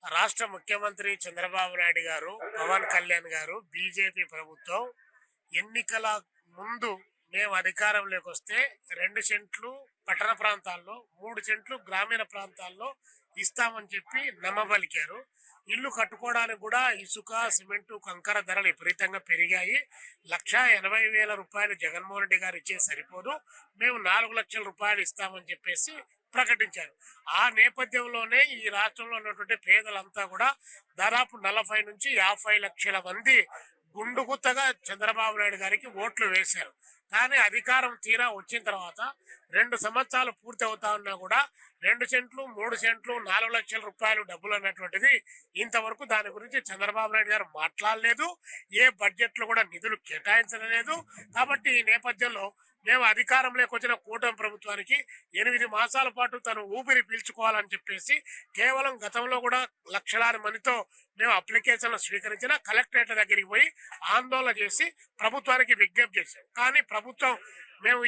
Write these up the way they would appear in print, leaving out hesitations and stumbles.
రాష్ట్ర ముఖ్యమంత్రి చంద్రబాబు నాయుడు గారు, పవన్ కళ్యాణ్ గారు, బీజేపీ ప్రభుత్వం ఎన్నికల ముందు మేము అధికారంలోకి వస్తే 2 సెంట్లు పట్టణ ప్రాంతాల్లో, 3 సెంట్లు గ్రామీణ ప్రాంతాల్లో ఇస్తామని చెప్పి నమ్మబలికారు. ఇల్లు కట్టుకోవడానికి కూడా ఇసుక, సిమెంటు, కంకర ధరలు విపరీతంగా పెరిగాయి. 1,80,000 జగన్మోహన్ రెడ్డి గారు ఇచ్చే సరిపోదు, మేము 4 లక్షల రూపాయలు ఇస్తామని చెప్పేసి ప్రకటించారు. ఆ నేపథ్యంలోనే ఈ రాష్ట్రంలో ఉన్నటువంటి పేదలంతా కూడా దాదాపు 40 నుంచి 50 లక్షల మంది గుండుగుత్తగా చంద్రబాబు నాయుడు గారికి ఓట్లు వేశారు. కానీ అధికారం తీరా వచ్చిన తర్వాత 2 సంవత్సరాలు పూర్తి అవుతా ఉన్నా కూడా 2 సెంట్లు, 3 సెంట్లు, 4 లక్షల రూపాయలు డబ్బులు అన్నటువంటిది ఇంతవరకు దాని గురించి చంద్రబాబు నాయుడు గారు మాట్లాడలేదు. ఏ బడ్జెట్ లో కూడా నిధులు కేటాయించలేదు. కాబట్టి ఈ నేపథ్యంలో మేము అధికారంలోకి వచ్చిన కూటమి ప్రభుత్వానికి 8 మాసాల పాటు తను ఊపిరి పీల్చుకోవాలని చెప్పేసి కేవలం గతంలో కూడా లక్షలాది మందితో మేము అప్లికేషన్లు స్వీకరించిన కలెక్టరేట్ దగ్గరికి పోయి ఆందోళన చేసి ప్రభుత్వానికి విజ్ఞప్తి చేశాం. కానీ ప్రభుత్వం మేము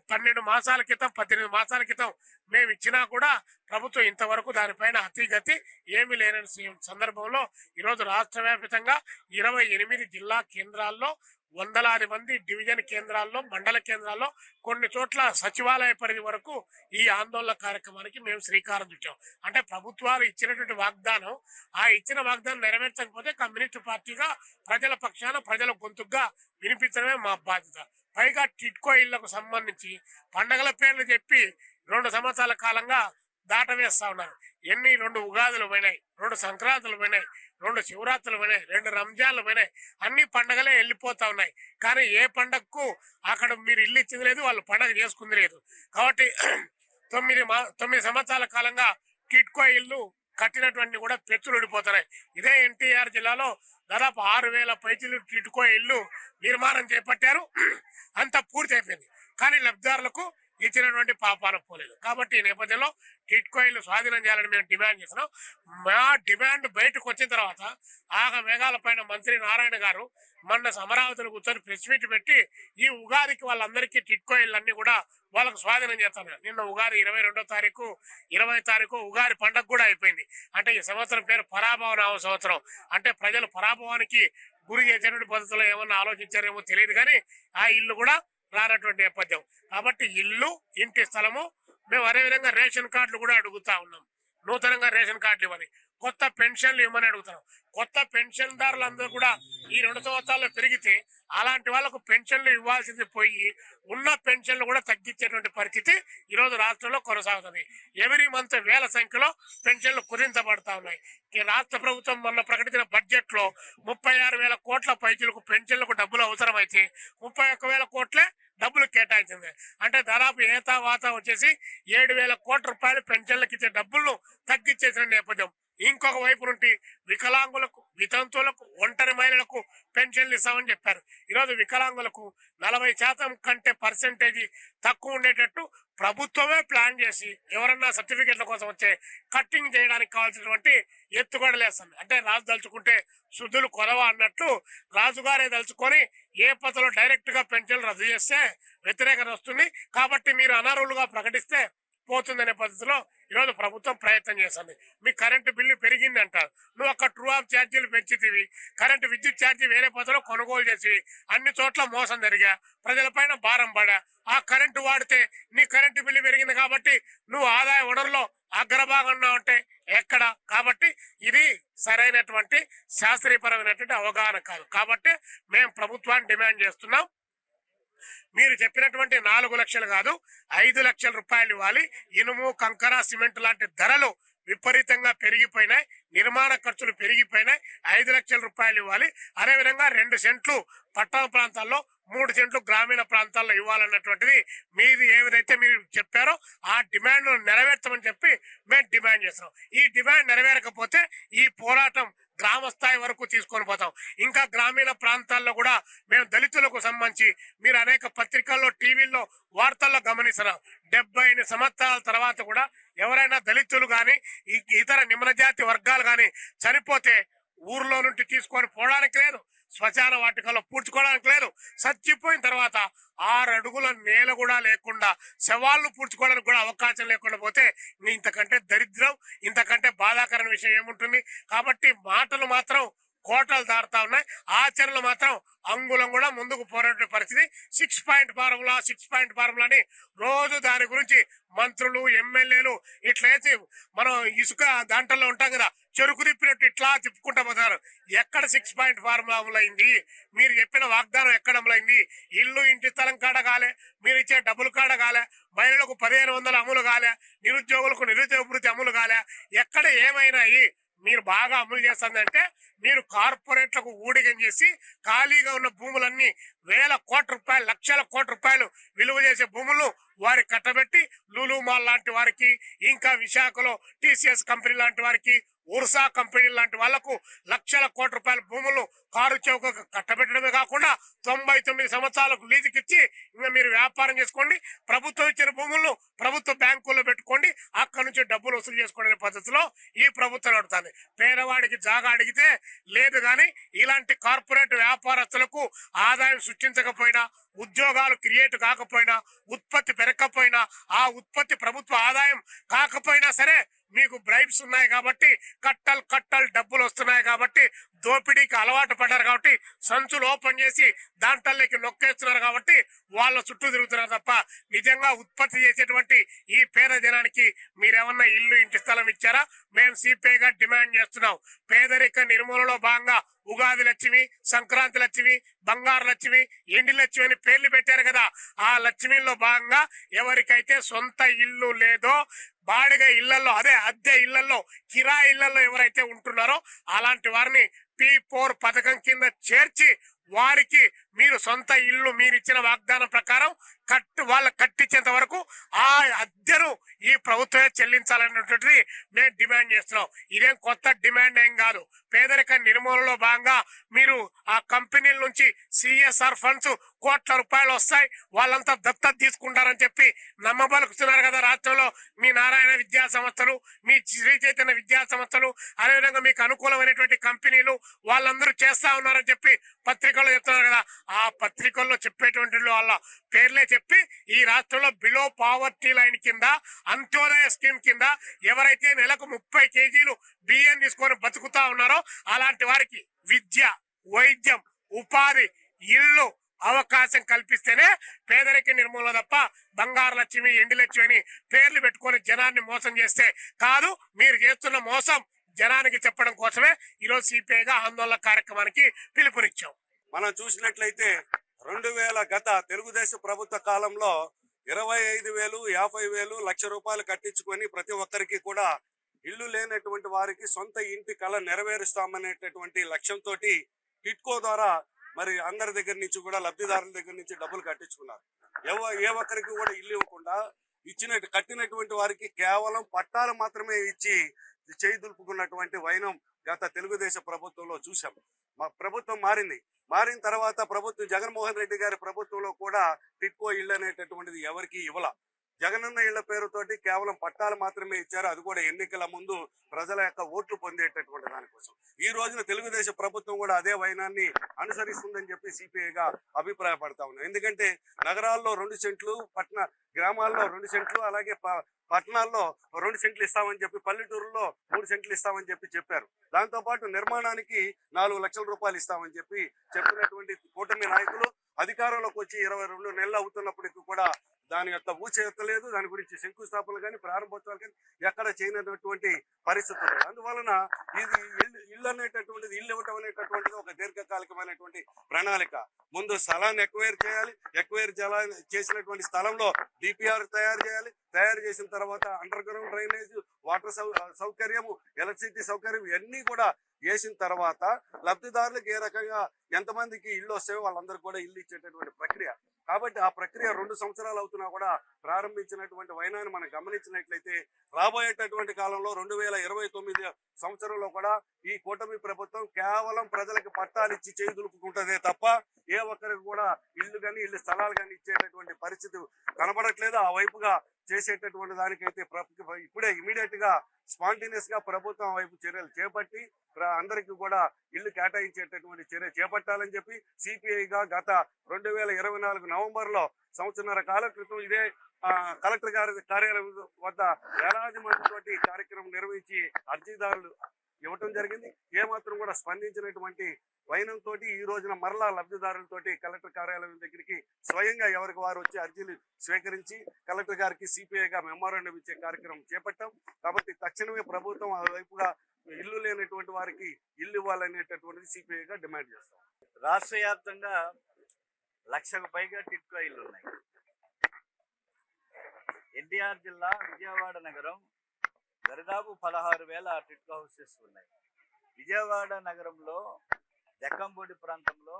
12 మాసాల క్రితం, 18 మాసాల క్రితం మేము ఇచ్చినా కూడా ప్రభుత్వం ఇంతవరకు దానిపైన అతిగతి ఏమీ లేని సందర్భంలో ఈరోజు రాష్ట్ర వ్యాప్తంగా 28 జిల్లా కేంద్రాల్లో వందలాది మంది డివిజన్ కేంద్రాల్లో, మండల కేంద్రాల్లో, కొన్ని చోట్ల సచివాలయ పరిధి వరకు ఈ ఆందోళన కార్యక్రమానికి మేము శ్రీకారం చుట్టాం. అంటే ప్రభుత్వాలు ఇచ్చినటువంటి వాగ్దానం, ఆ ఇచ్చిన వాగ్దానం నెరవేర్చకపోతే కమ్యూనిస్ట్ పార్టీగా ప్రజల పక్షాన, ప్రజల గొంతుగా వినిపించడమే మా బాధ్యత. పైగా టిట్కో ఇళ్లకు సంబంధించి పండగల పేర్లు చెప్పి 2 సంవత్సరాల కాలంగా దాటవేస్తా ఉన్నారు. 2 ఉగాదులు పోయినాయి, 2 సంక్రాంతులు పోయినాయి, 2 శివరాత్రులు పోయినాయి, 2 రంజాన్లు పోయినాయి. అన్ని పండగలే వెళ్ళిపోతా ఉన్నాయి. కానీ ఏ పండగకు అక్కడ మీరు ఇల్లు ఇచ్చింది లేదు, వాళ్ళు పండగ చేసుకుంది లేదు. కాబట్టి 9 సంవత్సరాల కాలంగా టిట్కో ఇల్లు కట్టినటువంటి కూడా పెచ్చులు ఊడిపోతున్నాయి. ఇదే ఎన్టీఆర్ జిల్లాలో దాదాపు 6,000 పైచీలు టిట్కో ఇల్లు నిర్మాణం చేపట్టారు. అంతా పూర్తి అయిపోయింది. కానీ లబ్ధిదారులకు ఇచ్చినటువంటి పాపాలు పోలేదు. కాబట్టి ఈ నేపథ్యంలో టిట్కో ఇల్లు స్వాధీనం చేయాలని మేము డిమాండ్ చేస్తున్నాం. మా డిమాండ్ బయటకు వచ్చిన తర్వాత మేఘాల పైన మంత్రి నారాయణ గారు మొన్న అమరావతిలో కూర్చొని ప్రెస్ మీట్ పెట్టి ఈ ఉగాదికి వాళ్ళందరికీ టిట్కో ఇళ్ళన్నీ కూడా వాళ్ళకు స్వాధీనం చేస్తాను. నిన్న ఉగాది 22వ తారీఖు, 20వ తారీఖు ఉగాది పండుగ కూడా అయిపోయింది. అంటే ఈ సంవత్సరం పేరు పరాభవ నామ సంవత్సరం. అంటే ప్రజలు పరాభవానికి గురి చేసేటువంటి పద్ధతిలో ఏమన్నా ఆలోచించారేమో తెలియదు. కానీ ఆ ఇల్లు కూడా రానటువంటి నేపథ్యం. కాబట్టి ఇల్లు, ఇంటి స్థలము, మేము అదేవిధంగా రేషన్ కార్డులు కూడా అడుగుతా ఉన్నాం. నూతనంగా రేషన్ కార్డులు ఇవ్వని, కొత్త పెన్షన్లు ఇవ్వమని అడుగుతున్నాం. కొత్త పెన్షన్దారులందరూ కూడా ఈ 2 సంవత్సరాల్లో పెరిగితే అలాంటి వాళ్ళకు పెన్షన్లు ఇవ్వాల్సింది పోయి ఉన్న పెన్షన్లు కూడా తగ్గించేటువంటి పరిస్థితి ఈరోజు రాష్ట్రంలో కొనసాగుతుంది. ఎవ్రీ మంత్ వేల సంఖ్యలో పెన్షన్లు కుదించబడతా ఉన్నాయి. ఈ రాష్ట్ర ప్రభుత్వం మొన్న ప్రకటించిన బడ్జెట్ లో 36,000 కోట్ల పైచీలకు పెన్షన్లకు డబ్బులు అవసరమైతే 31,000 కోట్లే డబ్బులు కేటాయించింది. అంటే దాదాపు ఏతావాత వచ్చేసి 7,000 కోట్ల రూపాయలు పెన్షన్లకు ఇచ్చే డబ్బులను తగ్గించేసిన నేపథ్యం. ఇంకొక వైపు నుండి వికలాంగులకు, వితంతువులకు, ఒంటరి మహిళలకు పెన్షన్లు ఇస్తామని చెప్పారు. ఈరోజు వికలాంగులకు 40% కంటే పర్సెంటేజ్ తక్కువ ఉండేటట్టు ప్రభుత్వమే ప్లాన్ చేసి ఎవరన్నా సర్టిఫికెట్ల కోసం వచ్చే కట్టింగ్ చేయడానికి కావాల్సినటువంటి ఎత్తుగడలేస్తుంది. అంటే రాజు దలుచుకుంటే శుద్ధులు కొరవ అన్నట్లు రాజుగారే దలుచుకొని ఏ పద్ధతిలో డైరెక్ట్ గా పెన్షన్లు రద్దు చేస్తే వ్యతిరేకత వస్తుంది. కాబట్టి మీరు అనర్హులుగా ప్రకటిస్తే పోతుందనే పద్ధతిలో ఈరోజు ప్రభుత్వం ప్రయత్నం చేస్తుంది. మీ కరెంటు బిల్లు పెరిగింది అంటారు, నువ్వు అక్కడ ట్రూ ఆఫ్ ఛార్జీలు పెంచితివి, కరెంటు విద్యుత్ ఛార్జీ వేరే పద్ధతిలో కొనుగోలు చేసి అన్ని చోట్ల మోసం జరిగా, ప్రజలపైన భారం పడా. ఆ కరెంటు వాడితే నీ కరెంటు బిల్లు పెరిగింది కాబట్టి నువ్వు ఆదాయ వనరులో అగ్రభాగంలో ఉంటే ఎక్కడ? కాబట్టి ఇది సరైనటువంటి శాస్త్రీయపరమైనటువంటి అవగాహన కాదు. కాబట్టి మేము ప్రభుత్వాన్ని డిమాండ్ చేస్తున్నాం, మీరు చెప్పినటువంటి 4 లక్షలు కాదు 5 లక్షల రూపాయలు ఇవ్వాలి. ఇనుము, కంకర, సిమెంట్ లాంటి ధరలు విపరీతంగా పెరిగిపోయినాయి, నిర్మాణ ఖర్చులు పెరిగిపోయినాయి. 5 లక్షల రూపాయలు ఇవ్వాలి. అదేవిధంగా 2 సెంట్లు పట్టణ ప్రాంతాల్లో, 3 సెంట్లు గ్రామీణ ప్రాంతాల్లో ఇవ్వాలన్నటువంటిది మీది ఏదైతే మీరు చెప్పారో ఆ డిమాండ్ నెరవేర్చమని చెప్పి మేము డిమాండ్ చేస్తున్నాం. ఈ డిమాండ్ నెరవేరకపోతే ఈ పోరాటం గ్రామ స్థాయి వరకు తీసుకొని పోతాం. ఇంకా గ్రామీణ ప్రాంతాల్లో కూడా మేము దళితులకు సంబంధించి మీరు అనేక పత్రికల్లో, టీవీల్లో, వార్తల్లో గమనిస్తున్నాం. 70 సంవత్సరాల తర్వాత కూడా ఎవరైనా దళితులు గాని ఇతర నిమ్న జాతి వర్గాలు గాని చనిపోతే ఊర్లో నుండి తీసుకొని పోవడానికి లేదు, శ్మశాన వాటికలో పూడ్చుకోవడానికి లేదు. చచ్చిపోయిన తర్వాత 6 అడుగుల నేల కూడా లేకుండా శవాళ్ళు పూడ్చుకోవడానికి కూడా అవకాశం లేకుండా పోతే ఇంతకంటే దరిద్రం, ఇంతకంటే బాధాకరమైన విషయం ఏముంటుంది? కాబట్టి మాటలు మాత్రం కోటలు దాడుతా ఉన్నాయి, ఆచరణలు మాత్రం అంగుళం కూడా ముందుకు పోరాడే పరిస్థితి. 6 పాయింట్ ఫార్ములా అని రోజు దాని గురించి మంత్రులు, ఎమ్మెల్యేలు ఇట్లా వేసి మనం ఇసుక దాంట్లో ఉంటాం కదా, చెరుకు తిప్పినట్టు ఇట్లా తిప్పుకుంటా పోతారు. ఎక్కడ 6 పాయింట్ ఫార్ములా అమలైంది? మీరు చెప్పిన వాగ్దానం ఎక్కడ అమలైంది? ఇల్లు ఇంటి స్థలం కాడ కాలే, మీరు ఇచ్చే డబ్బులు కాడ కాలే, మహిళలకు 1500 అమలు కాలే, నిరుద్యోగులకు నిరుద్యోగ భృతి అమలు కాలే. ఎక్కడ ఏమైనాయి? మీరు బాగా అమలు చేస్తుందంటే మీరు కార్పొరేట్లకు ఊడిగం చేసి ఖాళీగా ఉన్న భూములన్నీ వేల కోట్ల రూపాయలు, లక్షల కోట్ల రూపాయలు విలువ చేసే భూములు వారికి కట్టబెట్టి లూలు మాల్ లాంటి వారికి, ఇంకా విశాఖలో టీసీఎస్ కంపెనీ లాంటి వారికి, ఉర్సా కంపెనీ లాంటి వాళ్లకు లక్షల కోట్ల రూపాయల భూములు కారు చౌక కట్టబెట్టడమే కాకుండా 99 సంవత్సరాలకు లీజుకిచ్చి ఇంకా మీరు వ్యాపారం చేసుకోండి, ప్రభుత్వం ఇచ్చిన భూములను ప్రభుత్వ బ్యాంకుల్లో పెట్టుకోండి, అక్కడ నుంచి డబ్బులు వసూలు చేసుకోండి పద్ధతిలో ఈ ప్రభుత్వం నడుతుంది. పేదవాడికి జాగా అడిగితే లేదు, కానీ ఇలాంటి కార్పొరేట్ వ్యాపారస్తులకు ఆదాయం సృష్టించకపోయినా, ఉద్యోగాలు క్రియేట్ కాకపోయినా, ఉత్పత్తి పెరగకపోయినా, ఆ ఉత్పత్తి ప్రభుత్వ ఆదాయం కాకపోయినా సరే మీకు బ్రైబ్స్ ఉన్నాయి కాబట్టి, కట్టలు డబ్బులు వస్తున్నాయి కాబట్టి, దోపిడీకి అలవాటు పడ్డారు కాబట్టి, సంచులు ఓపెన్ చేసి దాంట్లోకి నొక్కేస్తున్నారు కాబట్టి వాళ్ళ చుట్టూ తిరుగుతున్నారు తప్ప నిజంగా ఉత్పత్తి చేసేటువంటి ఈ పేద జనానికి మీరేమన్నా ఇల్లు ఇంటి స్థలం ఇచ్చారా? మేము సిపిఐగా డిమాండ్ చేస్తున్నాం. పేదరిక నిర్మూలనలో భాగంగా ఉగాది లక్ష్మి, సంక్రాంతి లక్ష్మి, బంగారు లక్ష్మి, ఎండి లక్ష్మి అని పేర్లు పెట్టారు కదా, ఆ లక్ష్మిలో భాగంగా ఎవరికైతే సొంత ఇల్లు లేదో బాడిగ ఇళ్లలో, అదే అద్దె ఇళ్లలో, కిరా ఇళ్లలో ఎవరైతే ఉంటున్నారో అలాంటి వారిని P4 పథకం కింద చేర్చి వారికి మీరు సొంత ఇల్లు మీరు ఇచ్చిన వాగ్దానం ప్రకారం వాళ్ళకి కట్టించేంత వరకు ఆ అద్దెను ఈ ప్రభుత్వమే చెల్లించాలనేటువంటిది మేము డిమాండ్ చేస్తున్నాం. ఇదేం కొత్త డిమాండ్ ఏం కాదు. పేదరిక నిర్మూలనలో భాగంగా మీరు ఆ కంపెనీల నుంచి సిఎస్ఆర్ ఫండ్స్ కోట్ల రూపాయలు వస్తాయి, వాళ్ళంతా దత్తత తీసుకుంటారని చెప్పి నమ్మబలుకుతున్నారు కదా రాష్ట్రంలో మీ నారాయణ విద్యా సంస్థలు, మీ శ్రీ చైతన్య విద్యా సంస్థలు, అదేవిధంగా మీకు అనుకూలమైనటువంటి కంపెనీలు వాళ్ళందరూ చేస్తా ఉన్నారని చెప్పి పత్రికల్లో చెప్తున్నారు కదా. ఆ పత్రికల్లో చెప్పేటువంటి వాళ్ళ పేర్లే చెప్పి ఈ రాష్ట్రంలో బిలో పావర్టీ లైన్ కింద, అంత్యోదయ స్కీమ్ కింద ఎవరైతే నెలకు 30 కేజీలు బియ్యం తీసుకొని బతుకుతా ఉన్నారో అలాంటి వారికి విద్య, వైద్యం, ఉపాధి, ఇల్లు అవకాశం కల్పిస్తేనే పేదరిక నిర్మూలన తప్ప బంగారు లక్ష్మి, ఎండి లక్ష్మి అని పేర్లు పెట్టుకొని జనాన్ని మోసం చేస్తే కాదు. మీరు చేస్తున్న మోసం జనానికి చెప్పడం కోసమే ఈరోజు సిపిఐగా ఆందోళన కార్యక్రమానికి పిలుపునిచ్చాం. మనం చూసినట్లయితే 2000 గత తెలుగుదేశం ప్రభుత్వ కాలంలో 25,000, 50,000, ₹1,00,000 కట్టించుకొని ప్రతి ఒక్కరికి కూడా ఇల్లు లేనటువంటి వారికి సొంత ఇంటి కళ నెరవేరుస్తామనేటటువంటి లక్ష్యంతో టిట్కో ద్వారా మరి అందరి దగ్గర నుంచి కూడా, లబ్ధిదారుల దగ్గర నుంచి డబ్బులు కట్టించుకున్నారు. ఏ ఒక్కరికి కూడా ఇల్లు ఇవ్వకుండా కట్టినటువంటి వారికి కేవలం పట్టాలు మాత్రమే ఇచ్చి చేయి దులుపుకున్నటువంటి వైనం గత తెలుగుదేశం ప్రభుత్వంలో చూసాం. మా ప్రభుత్వం మారిన తర్వాత ప్రభుత్వం జగన్మోహన్ రెడ్డి గారి ప్రభుత్వంలో కూడా టిట్కో ఇళ్ళు అనేటటువంటిది ఎవరికి ఇవ్వాల. జగనన్న ఇళ్ల పేరుతోటి కేవలం పట్టాలు మాత్రమే ఇచ్చారు, అది కూడా ఎన్నికల ముందు ప్రజల యొక్క ఓట్లు పొందేటటువంటి దానికోసం. ఈ రోజున తెలుగుదేశం ప్రభుత్వం కూడా అదే వైనాన్ని అనుసరిస్తుందని చెప్పి సిపిఐగా అభిప్రాయపడతా ఉన్నాం. ఎందుకంటే నగరాల్లో 2 సెంట్లు, గ్రామాల్లో 2 సెంట్లు, అలాగే పట్టణాల్లో 2 సెంట్లు ఇస్తామని చెప్పి, పల్లెటూరులో 3 సెంట్లు ఇస్తామని చెప్పారు. దాంతో పాటు నిర్మాణానికి 4 లక్షల రూపాయలు ఇస్తామని చెప్పినటువంటి కూటమి నాయకులు అధికారంలోకి వచ్చి 22 నెలలు అవుతున్నప్పటికీ కూడా దాని యొక్క ఊచెత్తలేదు. దాని గురించి శంకుస్థాపనలు కానీ, ప్రారంభోత్సవాలు కానీ ఎక్కడ చేయనటువంటి పరిస్థితులు. అందువలన ఇది ఇల్లు అనేటటువంటిది, ఇల్లు ఇవ్వటం అనేటటువంటిది ఒక దీర్ఘకాలికమైనటువంటి ప్రణాళిక. ముందు స్థలాన్ని ఎక్వైర్ చేయాలి. ఎక్వైర్ చేసినటువంటి స్థలంలో డిపిఆర్ తయారు చేయాలి. తయారు చేసిన తర్వాత అండర్ గ్రౌండ్ డ్రైనేజ్, వాటర్ సౌకర్యము, ఎలక్ట్రిసిటీ సౌకర్యం ఇవన్నీ కూడా వేసిన తర్వాత లబ్ధిదారులకు ఏ రకంగా ఎంతమందికి ఇల్లు వస్తాయో వాళ్ళందరూ కూడా ఇల్లు ఇచ్చేటటువంటి ప్రక్రియ. కాబట్టి ఆ ప్రక్రియ 2 సంవత్సరాలు అవుతున్నా కూడా ప్రారంభించినటువంటి వైనాన్ని మనం గమనించినట్లయితే రాబోయేటటువంటి కాలంలో 2029 సంవత్సరంలో కూడా ఈ కూటమి ప్రభుత్వం కేవలం ప్రజలకు పట్టాలు ఇచ్చి చేయి దులుపుకుంటుందే తప్ప ఏ ఒక్కరికి కూడా ఇల్లు కానీ, ఇల్లు స్థలాలు కానీ ఇచ్చేటటువంటి పరిస్థితి కనబడట్లేదు. ఆ వైపుగా చేసేటటువంటి దానికైతే ఇప్పుడే ఇమీడియట్ గా స్పాంటేనియస్ గా ప్రభుత్వం వైపు చర్యలు చేపట్టి అందరికీ కూడా ఇల్లు కేటాయించేటటువంటి చర్య చేపట్టాలని చెప్పి సిపిఐగా గత 2024 నవంబర్ లో సంవత్సరన్నర కాలం క్రితం ఇదే కలెక్టర్ గారి కార్యాలయం వద్ద వేలాది మందితోటి కార్యక్రమం నిర్వహించి అర్జీదారులు ఇవ్వటం జరిగింది. ఏమాత్రం కూడా స్పందించినటువంటి వైనంతో ఈ రోజున మరలా లబ్ధిదారులతోటి కలెక్టర్ కార్యాలయం దగ్గరికి స్వయంగా ఎవరికి వారు వచ్చి అర్జీలు స్వీకరించి కలెక్టర్ గారికి సిపిఐగా మెమోరాండం ఇచ్చే కార్యక్రమం చేపట్టాం. కాబట్టి తక్షణమే ప్రభుత్వం ఆ వైపుగా ఇల్లు లేనటువంటి వారికి ఇల్లు ఇవ్వాలనేటటువంటిది సిపిఐగా డిమాండ్ చేస్తాం. రాష్ట్ర వ్యాప్తంగా 1,00,000కు పైగా టిట్కో ఇల్లు ఉన్నాయి. ఎన్టీఆర్ జిల్లా విజయవాడ నగరం దరిదాపు 16,000 టిట్కో హౌసెస్ ఉన్నాయి. విజయవాడ నగరంలో జక్కంపూడి ప్రాంతంలో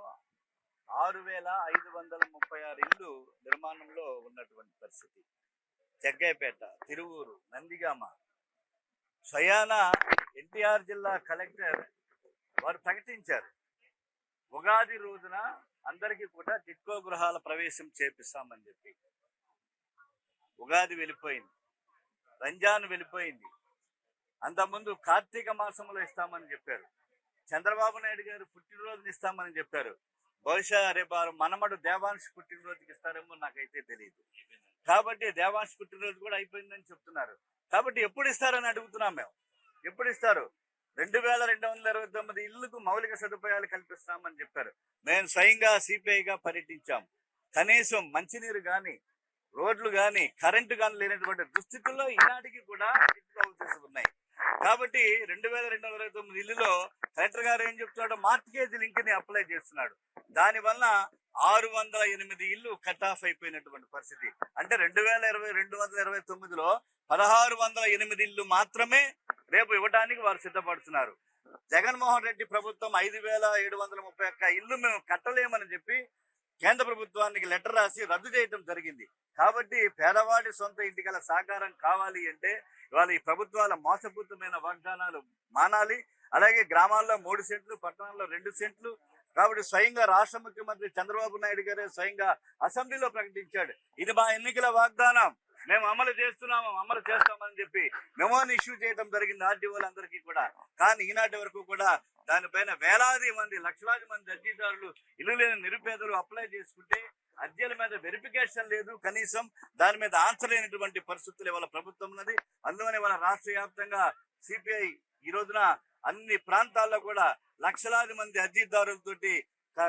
6,536 ఇల్లు నిర్మాణంలో ఉన్నటువంటి పరిస్థితి. జగ్గయ్యపేట, తిరువూరు, నందిగామ స్వయాన ఎన్టీఆర్ జిల్లా కలెక్టర్ వారు ప్రకటించారు, ఉగాది రోజున అందరికీ కూడా టిట్కో గృహాల ప్రవేశం చేపిస్తామని చెప్పి. ఉగాది వెళ్ళిపోయింది, రంజాన్ వెళ్ళిపోయింది, అంతకుముందు కార్తీక మాసంలో ఇస్తామని చెప్పారు. చంద్రబాబు నాయుడు గారు పుట్టినరోజుని ఇస్తామని చెప్పారు. బహుశా రేపు మనమడు దేవాంశ్ పుట్టినరోజుకి ఇస్తారేమో నాకైతే తెలియదు. కాబట్టి దేవాంశ్ పుట్టినరోజు కూడా అయిపోయిందని చెప్తున్నారు. కాబట్టి ఎప్పుడు ఇస్తారని అడుగుతున్నాం మేము. ఎప్పుడు ఇస్తారు? 2,229 ఇళ్లకు మౌలిక సదుపాయాలు కల్పిస్తామని చెప్పారు. మేము స్వయంగా సిపిఐగా పర్యటించాం. కనీసం మంచినీరు కానీ, రోడ్లు కానీ, కరెంటు కానీ లేనటువంటి దుస్థితుల్లో ఈనాటికి కూడా టిట్కో హౌసెస్ ఉన్నాయి. కాబట్టి 2,229 ఇల్లులో కలెక్టర్ గారు ఏం చెప్తున్నాడు, మార్టిగేజ్ లింక్ ని అప్లై చేస్తున్నాడు. దానివల్ల 608 ఇల్లు కట్ ఆఫ్ అయిపోయినటువంటి పరిస్థితి. అంటే 2,229లో 1,608 ఇల్లు మాత్రమే రేపు ఇవ్వడానికి వారు సిద్ధపడుతున్నారు. జగన్మోహన్ రెడ్డి ప్రభుత్వం 5,731 ఇల్లు మేము కట్టలేమని చెప్పి కేంద్ర ప్రభుత్వానికి లెటర్ రాసి రద్దు చేయడం జరిగింది. కాబట్టి పేదవాడి సొంత ఇంటికల సాకారం కావాలి అంటే ఇవాళ ఈ ప్రభుత్వాల మోసపూరితమైన వాగ్దానాలు మానాలి. అలాగే గ్రామాల్లో 3 సెంట్లు, పట్టణాల్లో 2 సెంట్లు. కాబట్టి స్వయంగా రాష్ట్ర ముఖ్యమంత్రి చంద్రబాబు నాయుడు గారే స్వయంగా అసెంబ్లీలో ప్రకటించాడు, ఇది మా ఎన్నికల వాగ్దానం, మేము అమలు చేస్తామని చెప్పి మెమోని ఇష్యూ చేయడం జరిగింది ఆర్టీఓలందరికీ కూడా. కానీ ఈనాటి వరకు కూడా దానిపైన వేలాది మంది, లక్షలాది మంది అర్జీదారులు, ఇల్లు లేని నిరుపేదలు అప్లై చేసుకుంటే అర్జీల మీద వెరిఫికేషన్ లేదు, కనీసం దాని మీద ఆన్సర్ లేనటువంటి పరిస్థితులు ఇవాళ ప్రభుత్వం ఉన్నది. అందువల్ల ఇవాళ రాష్ట్ర వ్యాప్తంగా సిపిఐ ఈ రోజున అన్ని ప్రాంతాల్లో కూడా లక్షలాది మంది అర్జీదారులతోటి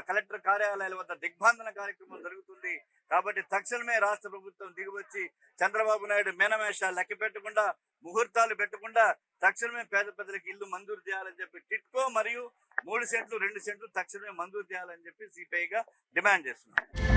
కలెక్టర్ కార్యాలయాల వద్ద దిగ్బంధన కార్యక్రమం జరుగుతుంది. కాబట్టి తక్షణమే రాష్ట్ర ప్రభుత్వం దిగివచ్చి చంద్రబాబు నాయుడు మేనమేషాలు లెక్క పెట్టకుండా, ముహూర్తాలు పెట్టకుండా తక్షణమే పేద ప్రజలకు ఇల్లు మంజూరు చేయాలని చెప్పి టిట్కో మరియు 3 సెంట్లు 2 సెంట్లు తక్షణమే మంజూరు చేయాలని చెప్పి సిపిఐగా డిమాండ్ చేస్తున్నారు.